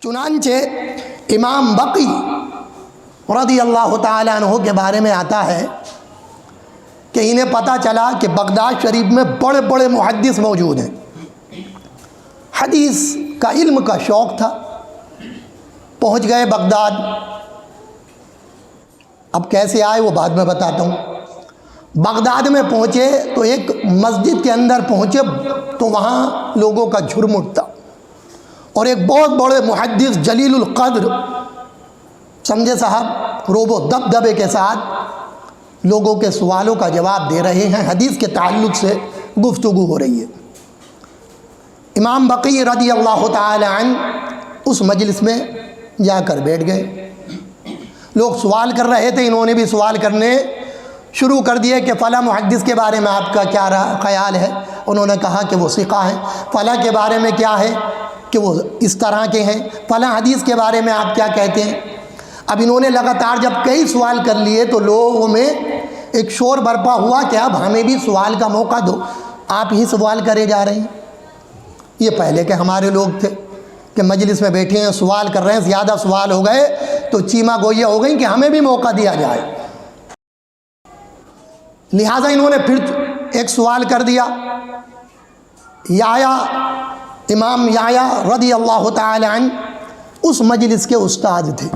چنانچہ امام بقی رضی اللہ تعالیٰ عنہ کے بارے میں آتا ہے کہ انہیں پتہ چلا کہ بغداد شریف میں بڑے بڑے محدث موجود ہیں، حدیث کا علم کا شوق تھا، پہنچ گئے بغداد۔ اب کیسے آئے وہ بعد میں بتاتا ہوں۔ بغداد میں پہنچے تو ایک مسجد کے اندر پہنچے تو وہاں لوگوں کا جھرم اٹھتا، اور ایک بہت بڑے محدث جلیل القدر، سمجھے صاحب، روب و دبدبے کے ساتھ لوگوں کے سوالوں کا جواب دے رہے ہیں، حدیث کے تعلق سے گفتگو ہو رہی ہے۔ امام بقی رضی اللہ تعالی عنہ اس مجلس میں جا کر بیٹھ گئے۔ لوگ سوال کر رہے تھے، انہوں نے بھی سوال کرنے شروع کر دیے کہ فلاں محدث کے بارے میں آپ کا کیا خیال ہے؟ انہوں نے کہا کہ وہ ثقہ ہیں۔ فلاں کے بارے میں کیا ہے کہ وہ اس طرح کے ہیں۔ فلاں حدیث کے بارے میں آپ کیا کہتے ہیں؟ اب انہوں نے لگاتار جب کئی سوال کر لیے تو لوگوں میں ایک شور برپا ہوا کہ اب ہمیں بھی سوال کا موقع دو، آپ ہی سوال کرے جا رہے ہیں۔ یہ پہلے کے ہمارے لوگ تھے کہ مجلس میں بیٹھے ہیں، سوال کر رہے ہیں، زیادہ سوال ہو گئے تو چیما گوئیاں ہو گئیں کہ ہمیں بھی موقع دیا جائے۔ لہٰذا انہوں نے پھر ایک سوال کر دیا۔ امام یحییٰ رضی اللہ تعالی عنہ اس مجلس کے استاد تھے،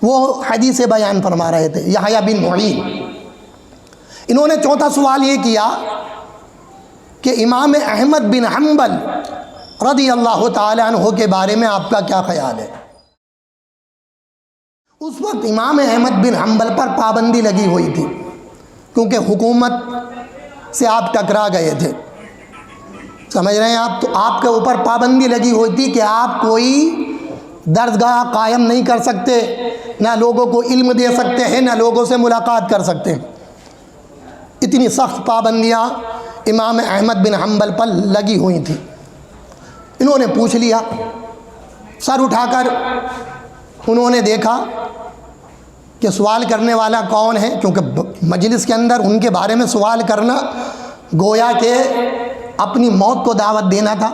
وہ حدیث بیان فرما رہے تھے، یحییٰ بن معین۔ انہوں نے چوتھا سوال یہ کیا کہ امام احمد بن حنبل رضی اللہ تعالی عنہ کے بارے میں آپ کا کیا خیال ہے؟ اس وقت امام احمد بن حنبل پر پابندی لگی ہوئی تھی، کیونکہ حکومت سے آپ ٹکرا گئے تھے، سمجھ رہے ہیں آپ؟ تو آپ کے اوپر پابندی لگی ہوئی تھی کہ آپ کوئی درسگاہ قائم نہیں کر سکتے، نہ لوگوں کو علم دے سکتے ہیں، نہ لوگوں سے ملاقات کر سکتے ہیں۔ اتنی سخت پابندیاں امام احمد بن حنبل پر لگی ہوئی تھیں۔ انہوں نے پوچھ لیا، سر اٹھا کر انہوں نے دیکھا کہ سوال کرنے والا کون ہے، کیونکہ مجلس کے اندر ان کے بارے میں سوال کرنا گویا کہ اپنی موت کو دعوت دینا تھا،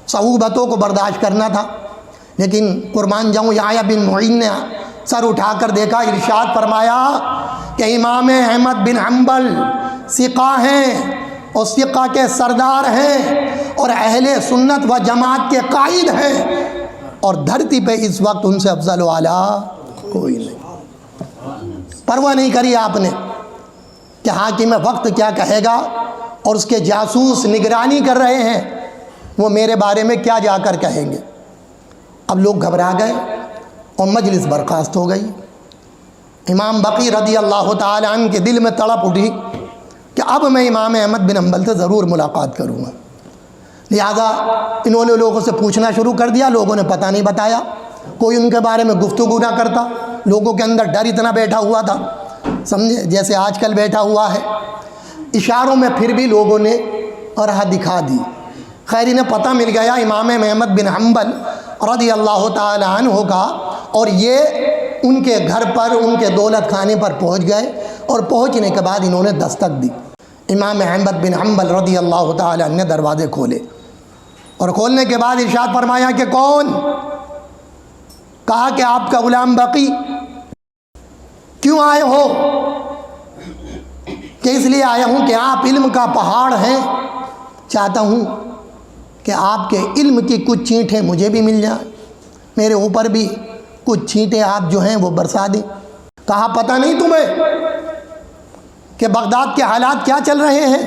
صعوبتوں کو برداشت کرنا تھا۔ لیکن قربان جاؤں، یحییٰ بن معین نے سر اٹھا کر دیکھا، ارشاد فرمایا کہ امام احمد بن حنبل ثقہ ہیں، اور ثقہ کے سردار ہیں، اور اہل سنت و جماعت کے قائد ہیں، اور دھرتی پہ اس وقت ان سے افضل و اعلیٰ کوئی نہیں۔ پرواہ نہیں کری آپ نے کہ حاکم وقت کیا کہے گا، اور اس کے جاسوس نگرانی کر رہے ہیں، وہ میرے بارے میں کیا جا کر کہیں گے۔ اب لوگ گھبرا گئے اور مجلس برخاست ہو گئی۔ امام بقی رضی اللہ تعالی عنہ کے دل میں تڑپ اٹھی کہ اب میں امام احمد بن حنبل سے ضرور ملاقات کروں گا۔ لہذا انہوں نے لوگوں سے پوچھنا شروع کر دیا، لوگوں نے پتہ نہیں بتایا، کوئی ان کے بارے میں گفتگو نہ کرتا، لوگوں کے اندر ڈر اتنا بیٹھا ہوا تھا، سمجھے، جیسے آج کل بیٹھا ہوا ہے۔ اشاروں میں پھر بھی لوگوں نے راہ دکھا دی۔ خیر انہیں پتہ مل گیا امام احمد بن حنبل رضی اللہ تعالی عنہ کا، اور یہ ان کے گھر پر، ان کے دولت خانے پر پہنچ گئے، اور پہنچنے کے بعد انہوں نے دستک دی۔ امام احمد بن حنبل رضی اللہ تعالی عنہ نے دروازے کھولے، اور کھولنے کے بعد ارشاد فرمایا کہ کون؟ کہا کہ آپ کا غلام بقی۔ کیوں آئے ہو؟ کہ اس لیے آیا ہوں کہ آپ علم کا پہاڑ ہیں، چاہتا ہوں کہ آپ کے علم کی کچھ چینٹیں مجھے بھی مل جائیں، میرے اوپر بھی کچھ چھینٹیں آپ جو ہیں وہ برسا دیں۔ کہا پتہ نہیں تمہیں کہ بغداد کے حالات کیا چل رہے ہیں؟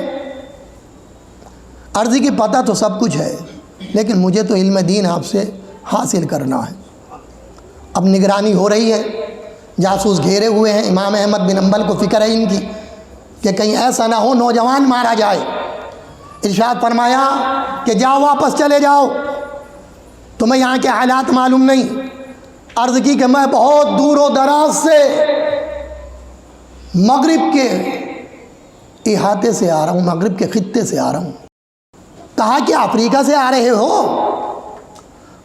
عرض کی پتہ تو سب کچھ ہے، لیکن مجھے تو علم دین آپ سے حاصل کرنا ہے۔ اب نگرانی ہو رہی ہے، جاسوس گھیرے ہوئے ہیں، امام احمد بن حنبل کو فکر ہے ان کی کہ کہیں ایسا نہ ہو نوجوان مارا جائے۔ ارشاد فرمایا کہ جاؤ، واپس چلے جاؤ، تمہیں یہاں کے حالات معلوم نہیں۔ عرض کی کہ میں بہت دور و دراز سے، مغرب کے احاطے سے آ رہا ہوں، مغرب کے خطے سے آ رہا ہوں۔ کہا کہ افریقہ سے آ رہے ہو؟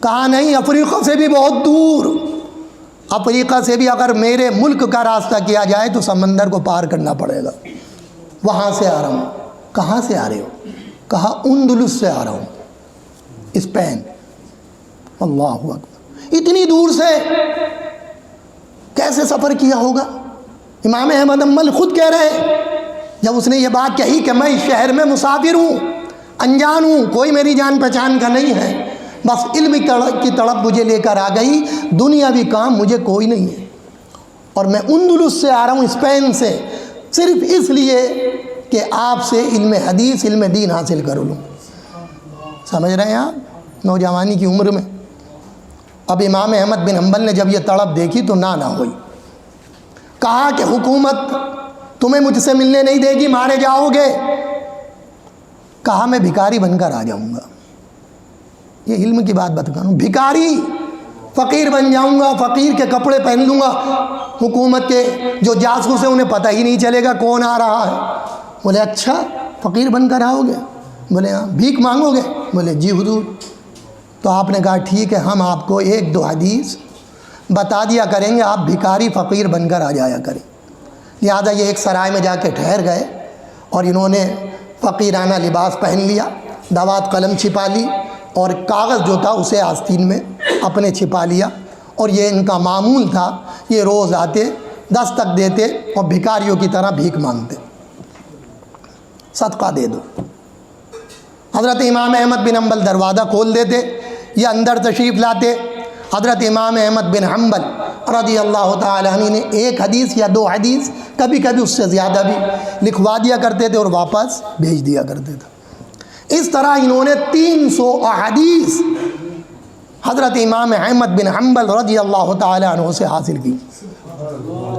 کہا نہیں، افریقہ سے بھی بہت دور، افریقہ سے بھی اگر میرے ملک کا راستہ کیا جائے تو سمندر کو پار کرنا پڑے گا، وہاں سے آ رہا ہوں۔ کہاں سے آ رہے ہو؟ کہا اندلس سے آ رہا ہوں، اسپین۔ اللہ اکبر۔ اتنی دور سے کیسے سفر کیا ہوگا؟ امام احمد حنبل خود کہہ رہے ہیں جب اس نے یہ بات کہی کہ میں اس شہر میں مسافر ہوں، انجان ہوں، کوئی میری جان پہچان کا نہیں ہے، بس علم کی تڑپ مجھے لے کر آ گئی، دنیاوی کام مجھے کوئی نہیں ہے، اور میں اندلس سے آ رہا ہوں، اسپین سے، صرف اس لیے کہ آپ سے علم حدیث، علم دین حاصل کر لوں۔ سمجھ رہے ہیں آپ؟ نوجوانی کی عمر میں اب امام احمد بن حنبل نے جب یہ تڑپ دیکھی تو نہ ہوئی، کہا کہ حکومت تمہیں مجھ سے ملنے نہیں دے گی، مارے جاؤ گے۔ کہا میں بھکاری بن کر آ جاؤں گا، یہ علم کی بات بتاؤں، بھکاری، فقیر بن جاؤں گا، فقیر کے کپڑے پہن لوں گا، حکومت کے جو جاسوس ہیں انہیں پتہ ہی نہیں چلے گا کون آ رہا ہے۔ بولے اچھا فقیر بن کر آؤ گے؟ بولے ہاں۔ بھیک مانگو گے؟ بولے جی حضور۔ تو آپ نے کہا ٹھیک ہے، ہم آپ کو ایک دو حدیث بتا دیا کریں گے، آپ بھکاری فقیر بن کر آ جایا کریں۔ لہٰذا یہ ایک سرائے میں جا کے ٹھہر گئے اور انہوں نے فقیرانہ لباس پہن لیا، دوات قلم چھپا لی اور کاغذ جو تھا اسے آستین میں اپنے چھپا لیا، اور یہ ان کا معمول تھا، یہ روز آتے دستک دیتے اور بھکاریوں کی طرح بھیک مانگتے، صدقہ دے دو۔ حضرت امام احمد بن حنبل دروازہ کھول دیتے، یہ اندر تشریف لاتے، حضرت امام احمد بن حنبل رضی اللہ تعالیٰ عنہ نے ایک حدیث یا دو حدیث، کبھی کبھی اس سے زیادہ بھی لکھوا دیا کرتے تھے اور واپس بھیج دیا کرتے تھے۔ اس طرح انہوں نے 300 احادیث حضرت امام احمد بن حنبل رضی اللہ تعالیٰ عنہ سے حاصل کی،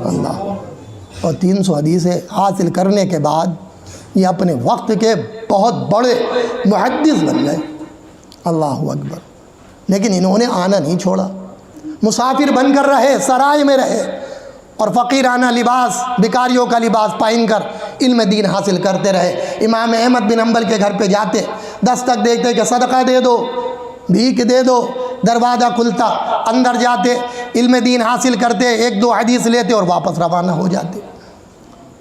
اللہ، اور 300 حدیثیں حاصل کرنے کے بعد یہ اپنے وقت کے بہت بڑے محدث بن گئے، اللہ اکبر۔ لیکن انہوں نے آنا نہیں چھوڑا، مسافر بن کر رہے، سرائے میں رہے، اور فقیرانہ لباس، بھکاریوں کا لباس پہن کر علم دین حاصل کرتے رہے۔ امام احمد بن حنبل کے گھر پہ جاتے، دستک دیکھتے کہ صدقہ دے دو، بھیک دے دو، دروازہ کھلتا، اندر جاتے، علم دین حاصل کرتے، ایک دو حدیث لیتے اور واپس روانہ ہو جاتے،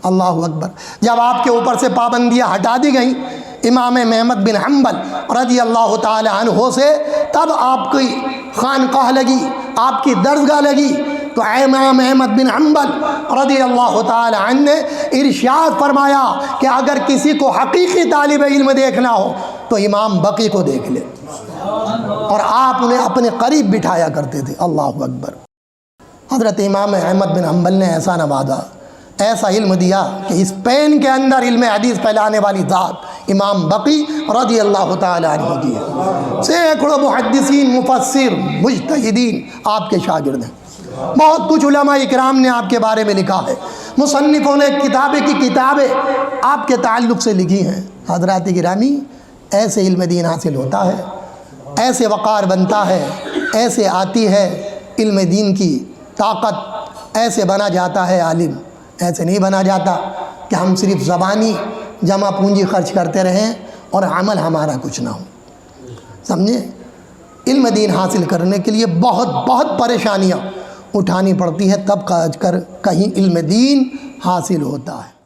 اللہ اکبر۔ جب آپ کے اوپر سے پابندیاں ہٹا دی گئیں امام احمد بن حنبل رضی اللہ تعالی عنہ سے، تب آپ کی خانقاہ لگی، آپ کی درسگاہ لگی، تو امام احمد بن حنبل رضی اللہ تعالی عنہ نے ارشاد فرمایا کہ اگر کسی کو حقیقی طالب علم دیکھنا ہو تو امام بقی کو دیکھ لے، اور آپ انہیں اپنے قریب بٹھایا کرتے تھے، اللہ اکبر۔ حضرت امام احمد بن حنبل نے ایسا نوازا، ایسا علم دیا کہ اسپین کے اندر علم حدیث پھیلانے والی ذات امام بقی رضی اللہ تعالی عنہ کی ہے۔ سینکڑوں محدثین، مفسر، مجتہدین آپ کے شاگرد ہیں، بہت کچھ علماء اکرام نے آپ کے بارے میں لکھا ہے، مصنفوں نے کتابیں کی کتابیں آپ کے تعلق سے لکھی ہیں۔ حضرات گرامی، ایسے علم دین حاصل ہوتا ہے، ایسے وقار بنتا ہے، ایسے آتی ہے علم دین کی طاقت، ایسے بنا جاتا ہے عالم، ایسے نہیں بنا جاتا کہ ہم صرف زبانی جمع پونجی خرچ کرتے رہیں اور عمل ہمارا کچھ نہ ہو، سمجھے؟ علم دین حاصل کرنے کے لیے بہت پریشانیاں اٹھانی پڑتی ہے، تب کہیں علم دین حاصل ہوتا ہے۔